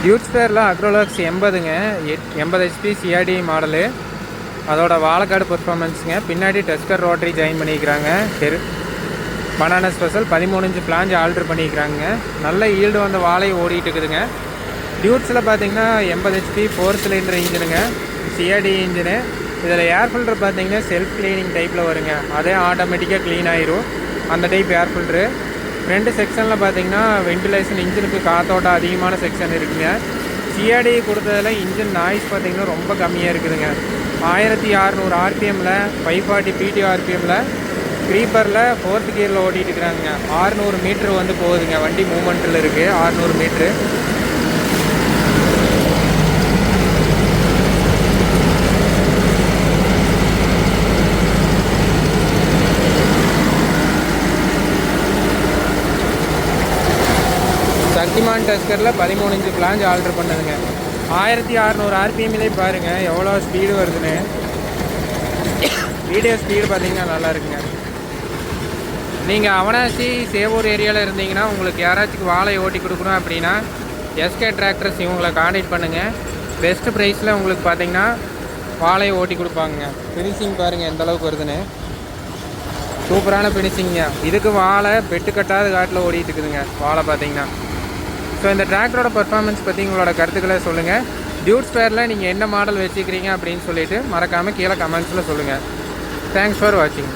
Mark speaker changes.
Speaker 1: Dudes பேரில் அக்ரோலக்ஸ் 80ங்க 80 HP CRDI model. அதோட வாழைக்காடு பெர்ஃபார்மன்ஸுங்க. பின்னாடி டஸ்கர் ரோட்டரி ஜாயின் பண்ணிக்கிறாங்க. பனானா ஸ்பெஷல் 13 இன்ச் பிளாஞ்ச் ஆல்ட்ரு பண்ணிக்கிறாங்க. நல்ல ஈல்டு வந்த வாழை ஓடிட்டு இருக்குதுங்க. டியூட்ஸில் பார்த்தீங்கன்னா 80 HP 4 சிலிண்டர் இன்ஜினுங்க, CRDI இன்ஜினு. இதில் ஏர் ஃபில்ட்ரு பார்த்தீங்கன்னா செல்ஃப் க்ளீனிங் டைப்பில் வருங்க. அதே ஆட்டோமேட்டிக்காக க்ளீன் ஆயிரும். அந்த டைப் ஏர் ஃபில்ட்ரு. ரெண்டு செக்ஷனில் பார்த்தீங்கன்னா வென்டிலேஷன், இன்ஜினுக்கு காற்றோட்டம் அதிகமான செக்ஷன் இருக்குங்க. CRDI கொடுத்ததில் இன்ஜின் நாய்ஸ் பார்த்தீங்கன்னா ரொம்ப கம்மியாக இருக்குதுங்க. 1600 RPMல 540 PT RPMல க்ரீப்பரில் 4th கியரில் ஓட்டிகிட்டு இருக்கிறாங்க. 600 மீட்ரு வந்து போகுதுங்க. வண்டி மூமெண்ட்டில் இருக்குது. 600 மீட்ரு. சக்திமான் டஸ்கரில் 13 இன்ச்சு பிளாஞ்ச் ஆல்ட்ரு பண்ணதுங்க. 1600 RPMலே பாருங்கள் எவ்வளோ ஸ்பீடு வருதுன்னு. வீடியோ ஸ்பீடு பார்த்தீங்கன்னா நல்லா இருக்குங்க. நீங்கள் அவனாசி சேவூர் ஏரியாவில் இருந்தீங்கன்னா உங்களுக்கு யாராச்சும் வாழை ஓட்டி கொடுக்கணும் அப்படின்னா SK டிராக்டர்ஸ் இவங்களை கான்டாக்ட் பண்ணுங்கள். பெஸ்ட் ப்ரைஸில் உங்களுக்கு பார்த்தீங்கன்னா வாழையை ஓட்டி கொடுப்பாங்க. ஃபினிஷிங் பாருங்கள் எந்த அளவுக்கு வருதுன்னு. சூப்பரான ஃபினிஷிங்க. இதுக்கு வாழை பெட்டு கட்டாத காட்டில் ஓடிட்டு இருக்குதுங்க வாழை பார்த்தீங்கன்னா. ஸோ இந்த டிராக்டரோட பர்ஃபார்மன்ஸ் பற்றி உங்களோட கருத்துக்களை சொல்லுங்கள். டியூட்ஸ் பேரில் நீங்கள் என்ன மாடல் வச்சுக்கிறீங்க அப்படின்னு சொல்லிவிட்டு மறக்காமல் கீழே கமெண்ட்ஸில் சொல்லுங்கள். தேங்க்ஸ் ஃபார் வாட்சிங்.